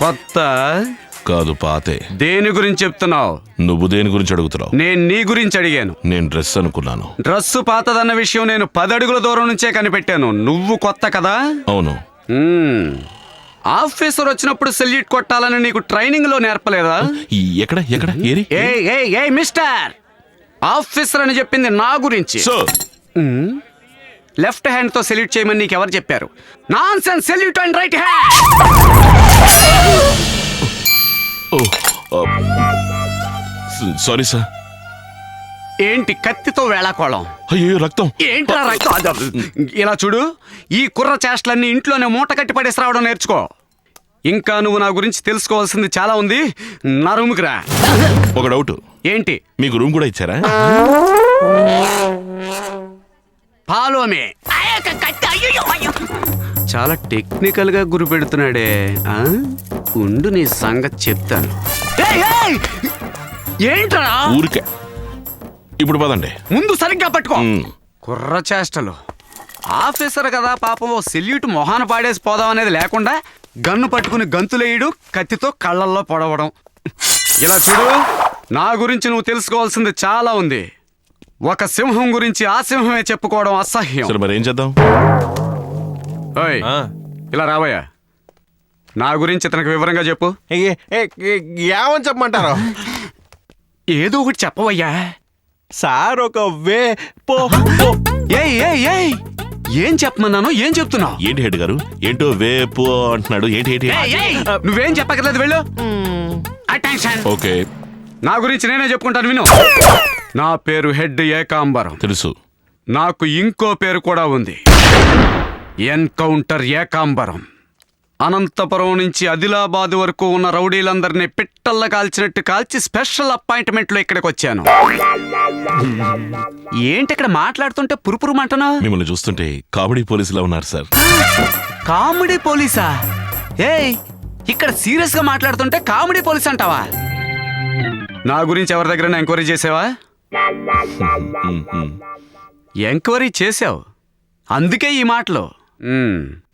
కొత్త కాదు పాతే. దేని గురించి చెప్తున్నావు? నువ్వు దేని గురించి అడుగుతున్నావు? నేను నీ గురించి అడిగాను. నేను డ్రెస్ అనుకున్నాను. డ్రెస్సు పాతదన్న విషయం నేను 10 అడుగుల దూరం నుంచే కనిపెట్టాను. నువ్వు కొత్త కదా? అవును. ఆఫీసర్ వచ్చినప్పుడు సెల్యూట్ కొట్టాలని నీకు ట్రైనింగ్ లో నేర్పలేదా? ఎక్కడ ఎక్కడ ఏరి? ఏ మిస్టర్, ఆఫీసర్ అని చెప్పింది నా గురించి. లెఫ్ట్ హ్యాండ్ తో సెల్యూట్ చేయమని నీకు ఎవరు చెప్పారు? Nonsense, salute and right hand. Sorry sir. ఏంటి కత్తితో వేళాకోళం? అయ్యో రక్తం. ఏంట్రా రక్తం? ఇలా చూడు, ఈ కుర్ర చేష్టలన్నీ ఇంట్లోనే మూట కట్టి పడేసి రావడం నేర్చుకో. ఇంకా నువ్వు నా గురించి తెలుసుకోవాల్సింది చాలా ఉంది. నా రూమ్కి రా. ఒక డౌట్. ఏంటి? మీకు రూమ్ కూడా ఇచ్చారా? Follow me. చాలా టెక్నికల్ గా గురి పెడుతున్నాడే. ఉండు నీ సంగతి చెప్తాను. ఏంట్రా? ఊరికే. ఇప్పుడు పదండి. ముందు సరిగ్గా పట్టుకో. కుర్ర చేష్టలు. ఆఫీసర్ కదా పాపం, ఓ సెల్యూట్ మొహాన పాడేసి పోదాం అనేది లేకుండా గన్ను పట్టుకుని గంతులేయడు, కత్తితో కళ్ళల్లో పొడవడం. ఇలా చూడు, నా గురించి నువ్వు తెలుసుకోవాల్సింది చాలా ఉంది. ఒక సింహం గురించి ఆ సింహమే చెప్పుకోవడం అసహ్యం. మరి ఏం చేద్దాం? ఇలా రావయ్యా, నా గురించి ఇతనికి వివరంగా చెప్పు. ఏమని చెప్పమంటారు? ఏదో ఒకటి చెప్పవయ్యా సార్. ఒక వే ఏం చెప్పమన్నాను? ఏం చెప్తున్నావు? ఏంటి హెడ్ గారు? ఏంటో వేపు అంటున్నాడు. ఏంటి ఏంటి? నువ్వేం చెప్పక్కర్లేదు, వెళ్ళు. అటెన్షన్. ఓకే, నా గురించి నేనే చెప్పుకుంటాను, విను. నా పేరు హెడ్ ఏకాంబరం. తెలుసు. నాకు ఇంకో పేరు కూడా ఉంది, ఎన్కౌంటర్ ఏకాంబరం. అనంతపురం నుంచి ఆదిలాబాద్ వరకు ఉన్న రౌడీలందరినీ పిట్టల్ల కాల్చినట్టు కాల్చి స్పెషల్ అపాయింట్మెంట్ లో ఇక్కడికి వచ్చాను. ఏంటి ఇక్కడ మాట్లాడుతుంటే పురుపురు మంటనా? మిమ్మల్ని చూస్తుంటే కామెడీ పోలీసులా ఉన్నారు సార్. కామెడీ పోలీసా? ఏయ్, ఇక్కడ సీరియస్ గా మాట్లాడుతుంటే కామెడీ పోలీస్ అంటావా? నా గురించి ఎవరి దగ్గర ఎంక్వైరీ చేసావా? ఎంక్వైరీ చేసావు, అందుకే ఈ మాటలు.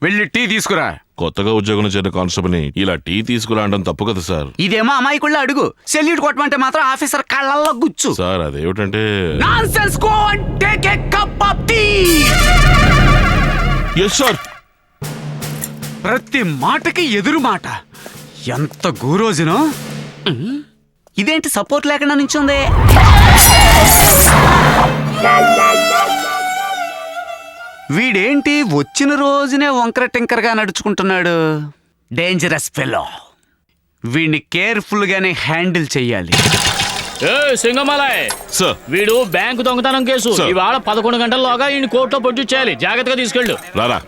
వెళ్ళి టీ తీసుకురా. కొత్తగా ఉద్యోగం చేరిన కానిస్టేబుల్ని ఇలా టీ తీసుకురా అనడం తప్పు కదా సార్. ఇదేమో అమాయకుళ్ళ అడుగు. సెల్యూట్ కొట్టమంటే మాత్రం ఆఫీసర్ కళ్ళల్లో గుచ్చు. సార్ అదేమిటంటే, nonsense, go and take a cup of tea. Yes sir. ప్రతి మాటకి ఎదురు మాట. ఎంత గూరోజును. ఇదేంటి సపోర్ట్ లేకుండా నించుంది? వీడేంటి వచ్చిన రోజునే వంకర టింకరగా నడుచుకుంటున్నాడు? Dangerous fellow. వీడిని కేర్ఫుల్ గానే హ్యాండిల్ చెయ్యాలి. సింగమలయ్, వీడు బ్యాంకు దొంగతనం కేసు. ఇవాళ 11 గంటల్లోగా ఈ కోర్టులో ప్రొడ్యూస్ చేయాలి. జాగ్రత్తగా తీసుకెళ్ళు. రారా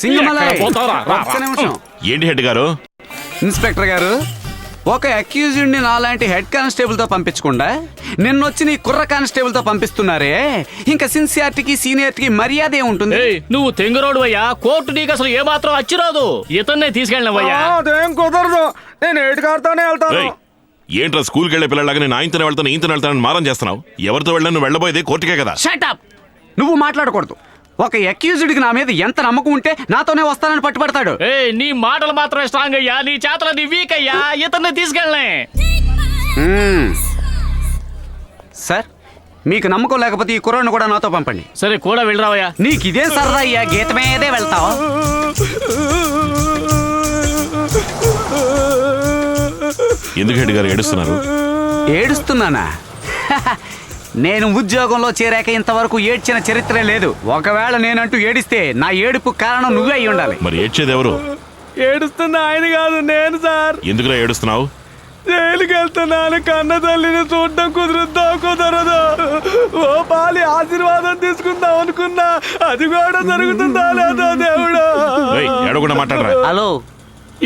సింగమలయ్. ఏంటి హెడ్ గారు? ఇన్స్పెక్టర్ గారు, ఒక అక్యూజ్డ్ ని నాలాంటి హెడ్ కానిస్టేబుల్ తో పంపించకుండా నిన్నొచ్చి నీ కుర్ర కానిస్టేబుల్ తో పంపిస్తున్నారే, ఇంకా సిన్సియారిటీకి సీనియారిటీకి మర్యాద ఏముంటుంది? నువ్వు తెంగరోడు అయ్యా. కోర్టు నీకు అసలు ఏమాత్రం అచ్చిరాదు. ఇతన్నే తీసుకెళ్ళినవయ్యా. అదేం కుదరదు. నేను ఏడుకారుతోనే వెళ్తాను. ఏంట్రా స్కూల్కి వెళ్ళే పిల్లలాగా నేను ఆయనతోనే వెళ్తాను ఈతనే వెళ్తానని మారం చేస్తున్నావు? ఎవరితో వెళ్ళాను? నువ్వు వెళ్ళబోయేది కోర్టుకే కదా. Shut up. నువ్వు మాట్లాడకూడదు. ఒక అక్యూజ్డ్కి నా మీద ఎంత నమ్మకం ఉంటే నాతోనే వస్తానని పట్టుబడతాడు. నీ మాటలు మాత్రమే స్ట్రాంగ్ అయ్యా, నీ చేతలు నీ వీక్ అయ్యా. ఇతన్ని తీసుకెళ్ళనే. సార్, మీకు నమ్మకం లేకపోతే ఈ కుర్రాడిని కూడా నాతో పంపండి. సరే, కూడా వెళ్ళరావయ్యా. నీకు ఇదే సరదా అయ్యా, గీత మీదే వెళ్తావు. ఎందుకు హెడ్ గారు ఏడుస్తున్నారు? ఏడుస్తున్నానా? నేను ఉద్యోగంలో చేరాక ఇంతవరకు ఏడ్చిన చరిత్రే లేదు. ఒకవేళ నేనంటూ ఏడిస్తే నా ఏడుపు కారణం నువ్వే అయి ఉండాలి. మరి ఏడ్చేది ఎవరు? ఏడుస్తున్నా ఆయన కాదు, నేను సార్. ఎందుకులా ఏడుస్తున్నావు? జైలుకి వెళ్తున్నాను. కన్న తల్లిని చూడడం కుదరదు. ఓ పాలి ఆశీర్వాదం తీసుకుందాం అనుకున్నా, అది కూడా జరుగుతుందా లేదా దేవుడు? ఏడకుండా మాట్లాడరా. హలో,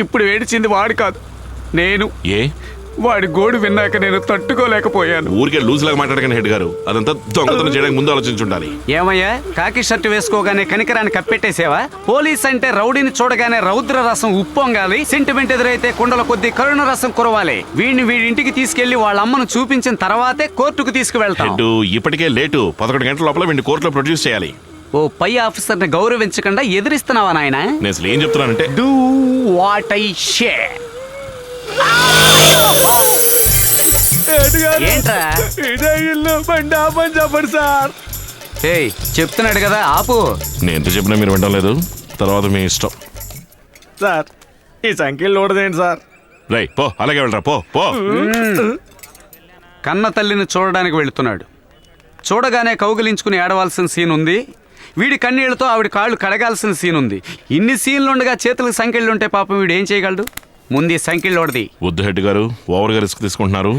ఇప్పుడు ఏడిచింది వాడు కాదు, నేను. ఏ? వాడి గోడు విన్నాక నేను తట్టుకోలేకపోయాను. ఊరికే లూజ్ లాగా మాట్లాడకండి హెడ్ గారు. అదంతా దొంగతనం చేయడానికి ముందు ఆలోచించుండాలి. ఏమయ్యా, కాకి షర్టు వేసుకోగానే కనికరాన్ని కప్పెట్టేసేవా? పోలీస్ అంటే రౌడీని చూడగానే రౌద్ర రసం ఉప్పొంగాలి, సెంటిమెంట్ ఎదురైతే కుండల కొద్ది కరుణ రసం కురవాలి. వీడింటికి తీసుకెళ్లి వాళ్ళ అమ్మను చూపించిన తర్వాతే కోర్టుకు తీసుకువెళ్తాం. ఇప్పటికే లేటు. 11 గంటల లోపల వీడిని కోర్టులో ప్రొడ్యూస్ చేయాలి. ఓ పై ఆఫీసర్ ని గౌరవించకుండా ఎదిరిస్తున్నావా నాయన? నేను అసలు ఏం చెప్తున్నానంటే, డూ వాట్ ఐ సే. ఏంట్రా? ఇదే ఇల్లు, బండి ఆపని చెప్పండి సార్. ఏయ్ చెప్తున్నాడు కదా ఆపు. నేను ఎంత చెప్పినా మీరు వినడం లేదు. తర్వాత మీ ఇష్టం. సార్ ఈ సంఖ్యలు లోడదేంటి సార్? రై పో, అలాగే వెళ్ళరా, పో పో. కన్న తల్లిని చూడడానికి వెళుతున్నాడు. చూడగానే కౌగిలించుకుని ఏడవలసిన సీన్ ఉంది. వీడి కన్నీళ్లతో ఆవిడ కాళ్ళు కడగాల్సిన సీన్ ఉంది. ఇన్ని సీన్లుండగా చేతులకు సంఖ్యలు ఉంటే పాపం వీడు ఏం చేయగలడు? ముందు ఈ సంఖ్యలోడది. వద్దు హెడ్ గారు, ఓవర్గా రిస్క్ తీసుకుంటున్నారు.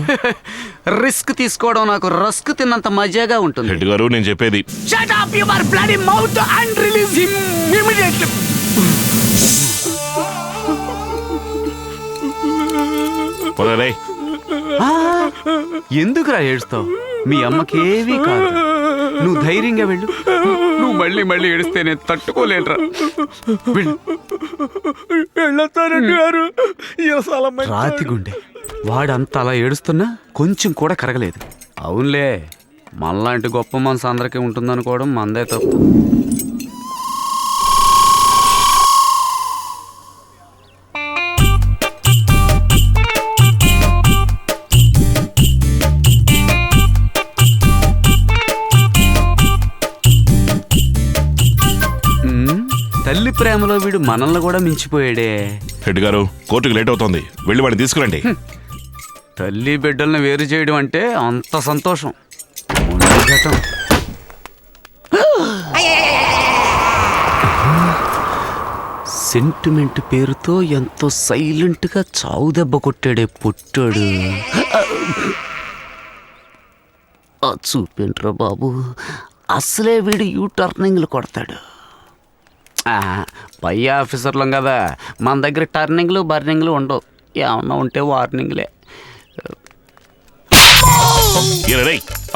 రిస్క్ తీసుకోవడం నాకు రస్క్ తిన్నంత మజాగా ఉంటుంది. హెడ్ గారు నేను చెప్పేది. Shut up your bloody mouth and release him immediately. పోరా రేయ్. ఎందుకురా ఏడుస్తావు? మీ అమ్మకేవీ కాదు. నువ్వు ధైర్యంగా వెళ్ళు. నువ్వు మళ్ళీ మళ్ళీ ఏడిస్తే నేను తట్టుకోలేనురా. వెళ్ళు. వెళ్ళొస్తారండి గారు. రాతి గుండె వాడంత అలా ఏడుస్తున్నా కొంచెం కూడా కరగలేదు. అవునులే, మనలాంటి గొప్ప మనసు అందరికీ ఉంటుందనుకోవడం మందే తప్పు. తల్లి ప్రేమలో వీడు మనల్ని కూడా మించిపోయాడే. హెడ్ గారు కోర్టుకు లేట్ అవుతోంది, వెళ్ళి వాడిని తీసుకురండి. తల్లి బిడ్డల్ని వేరు చేయడం అంటే అంత సంతోషం ఉండగటం. సెంటిమెంట్ పేరుతో ఎంతో సైలెంట్గా చావు దెబ్బ కొట్టాడే పుట్టాడు. చూపేంట్రా బాబు, అసలే వీడు యూ టర్నింగ్లు కొడతాడు. పై ఆఫీసర్లం కదా, మన దగ్గర టర్నింగ్లు బర్నింగ్లు ఉండవు. ఏమన్నా ఉంటే వార్నింగ్లే.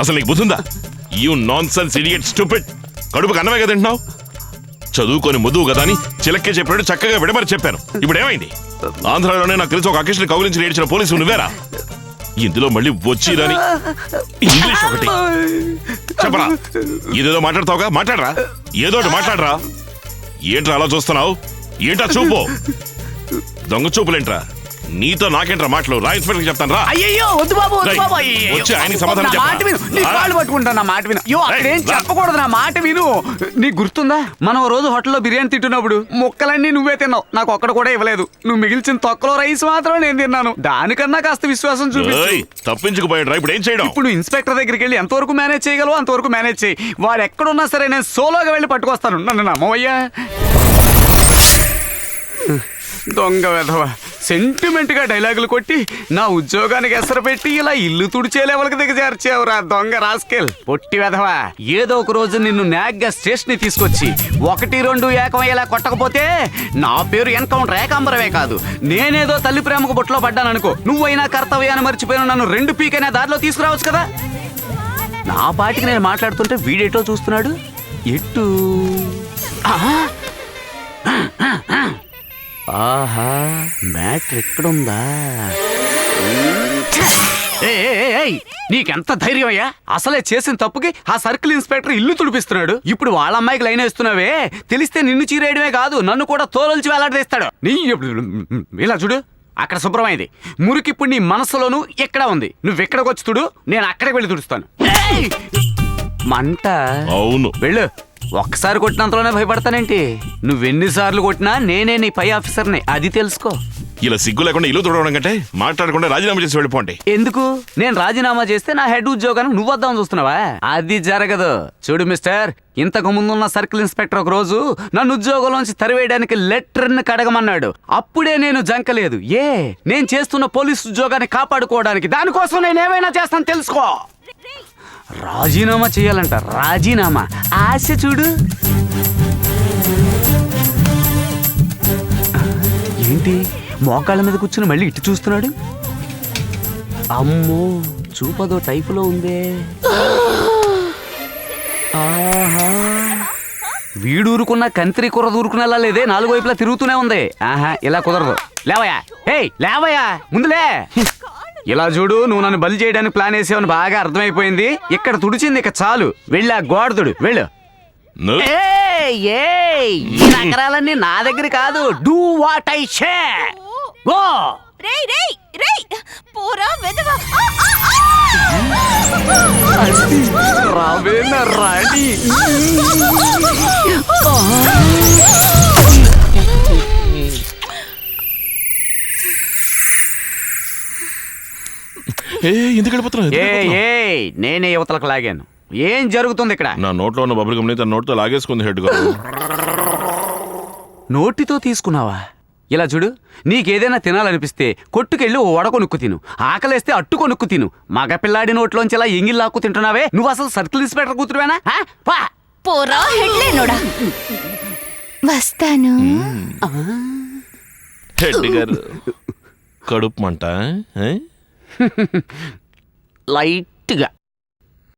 అసలు నీకు బుద్ధుందా? You non sense idiot stupid. కడుపుకి అన్నమే కదా తింటున్నావు? చదువుకొని ముదువు కదా అని చిలక్కే చెప్పాడు, చక్కగా విడమరి చెప్పాను. ఇప్పుడు ఏమైంది? ఆంధ్రాలోనే నాకు తెలిసి ఒక అకేషన్ కౌలించి ఏడ్చిన పోలీసు నువ్వేరా? ఇందులో మళ్ళీ వచ్చిరాని ఇంగ్లీష్ ఒకటి చెప్పరా? ఇదేదో మాట్లాడతావుగా, మాట్లాడరా. ఏదో ఒకటి మాట్లాడరా. ఏంట్రా అలా చూస్తున్నావు? ఏంటా చూపు? దొంగ చూపులేంట్రా? నీతో నాకేంట్రా మాటలు? రా ఇన్స్పెక్టర్ చెప్తాను రా. అయ్యో వద్దు బాబు, వద్దు బాబు. వచ్చి ఆయనకి సమాధానం నా మాట విను. నీ కాళ్ళు పట్టుకుంటా, నా మాట విను. అయ్యో అక్కడేం చెప్పకూడదు, నా మాట విను. నీకు గుర్తుందా, మనం రోజు హోటల్లో బిర్యానీ తింటున్నప్పుడు ముక్కలన్నీ నువ్వే తిన్నావు, నాకు ఒక్కడ కూడా ఇవ్వలేదు. నువ్వు మిగిల్చిన తొక్కలో రైస్ మాత్రం నేను తిన్నాను. దానికన్నా కాస్త విశ్వాసం చూపించు. తప్పించుకుపోయాడు రా, ఇప్పుడు ఏం చేయడం? ఇప్పుడు ఇన్స్పెక్టర్ దగ్గరికి వెళ్ళి ఎంతవరకు మేనేజ్ చేయగలవు అంతవరకు మేనేజ్ చేయి. వాడు ఎక్కడున్నా సరే నేను సోలోగా వెళ్ళి పట్టుకొస్తాను. నన్ను నమ్మవయ్యా. దొంగ వెధవ సెంటిమెంట్ గా డైలాగులు కొట్టి నా ఉద్యోగానికి ఎసరు పెట్టి ఇలా ఇల్లు తుడిచే లెవెల్కి దిగజార్చావురా దొంగ రాస్కెల్. పొట్టి వెధవ, ఏదో ఒక రోజు నిన్ను నాగ్గా స్టేషన్ ని తీసుకొచ్చి 1, 2 ఏకమయ్యేలా కొట్టకపోతే నా పేరు ఎన్కౌంటర్ ఏకాంబరమే కాదు. నేనేదో తల్లి ప్రేమకు బొట్లో పడ్డాననుకో, నువ్వైనా కర్తవ్యాన్ని మర్చిపోయిన నన్ను 2 పీకైనా దారిలో తీసుకురావచ్చు కదా. నా పాటికి నేను మాట్లాడుతుంటే వీడేటో చూస్తున్నాడు. ఎట్టు ఆహా, మ్యాటర్ ఎక్కడుందా? నీకెంత ధైర్యం అయ్యా? అసలే చేసిన తప్పుకి ఆ సర్కిల్ ఇన్స్పెక్టర్ ఇల్లు తుడిపిస్తున్నాడు. ఇప్పుడు వాళ్ళ అమ్మాయికి లైన్ వేస్తున్నావే, తెలిస్తే నిన్ను చీరేయడమే కాదు నన్ను కూడా తోలొల్చి వేలాడదీస్తాడు. నీ ఇలా చూడు, అక్కడ శుభ్రమైంది మురికి. ఇప్పుడు నీ మనసులోను ఎక్కడ ఉంది. నువ్వు ఎక్కడికి వచ్చి తుడు, నేను అక్కడికి వెళ్ళి తుడుస్తాను. మంట. అవును, వెళ్ళు. ఒక్కసారి కొట్టినంతలోనే భయపడతానేంటి? నువ్వెన్నిసార్లు కొట్టినా నేనే నీ పై ఆఫీసర్ని, అది తెలుసుకో. ఇలా సిగ్గు లేకుండా ఇల్లు తుడవడం కంటే మాట్లాడకుండా రాజీనామా చేసి వెళ్ళిపోండి. ఎందుకు? నేను రాజీనామా చేస్తే నా హెడ్ ఉద్యోగానికి నువ్వు వద్దామని చూస్తున్నావా? అది జరగదు. చూడు మిస్టర్, ఇంతకు ముందున్న సర్కిల్ ఇన్స్పెక్టర్ ఒక రోజు నన్ను ఉద్యోగంలోంచి తరివేయడానికి లెటర్ని కడగమన్నాడు. అప్పుడే నేను జంకలేదు. నేను చేస్తున్న పోలీస్ ఉద్యోగాన్ని కాపాడుకోవడానికి. దానికోసం నేను ఏమైనా చేస్తాను, తెలుసుకో. రాజీనామా చేయాలంట, రాజీనామా. ఆశ చూడు. ఏంటి మోకాళ్ళ మీద కూర్చుని మళ్ళీ ఇటు చూస్తున్నాడు? అమ్మో, చూపదో టైపులో ఉందే. ఆహా, వీడూరుకున్న కంత్రి కూర దూరుకునేలా లేదే, 4 వైపులా తిరుగుతూనే ఉంది. ఆహా, ఇలా కుదరదు. లేవయా, లేవయా, ముందులే. ఇలా చూడు, నువ్వు నన్ను బలి చేయడానికి ప్లాన్ వేసావని బాగా అర్థమైపోయింది. ఇక్కడ తుడిచింది, ఇక చాలు. వెళ్ళా గోడదుడు, వెళ్ళు. ఈ నగరాలన్నీ నా దగ్గర కాదు. Do what I say. Go. రేయ్ రేయ్ రేయ్ పోరా వెదవా రావేనా రాణి. ఎందుకు వెళ్ళిపోతున్నావు? నేనే యువతలకు లాగాను. ఏం జరుగుతుంది ఇక్కడ? నా నోట్లో ఉన్న బబుల్ గమ్ని తన నోట్తో లాగేసుకుంది హెడ్ గారు. నోటితో తీసుకున్నావా? ఇలా చూడు, నీకేదైనా తినాలనిపిస్తే కొట్టుకెళ్ళి ఓ వడ కొనుక్కు తిను, ఆకలేస్తే అట్టు కొనుక్కు తిను. మగపిల్లాడి నోట్లోంచి ఇలా ఎంగిల్ లాక్కు తింటున్నావే, నువ్వు అసలు సర్కిల్ ఇన్స్పెక్టర్ కూతురువేనా? పోరా హెడ్లేనోడా. వస్తాను. హెడ్ గారు కడుపు మంట లైట్గా.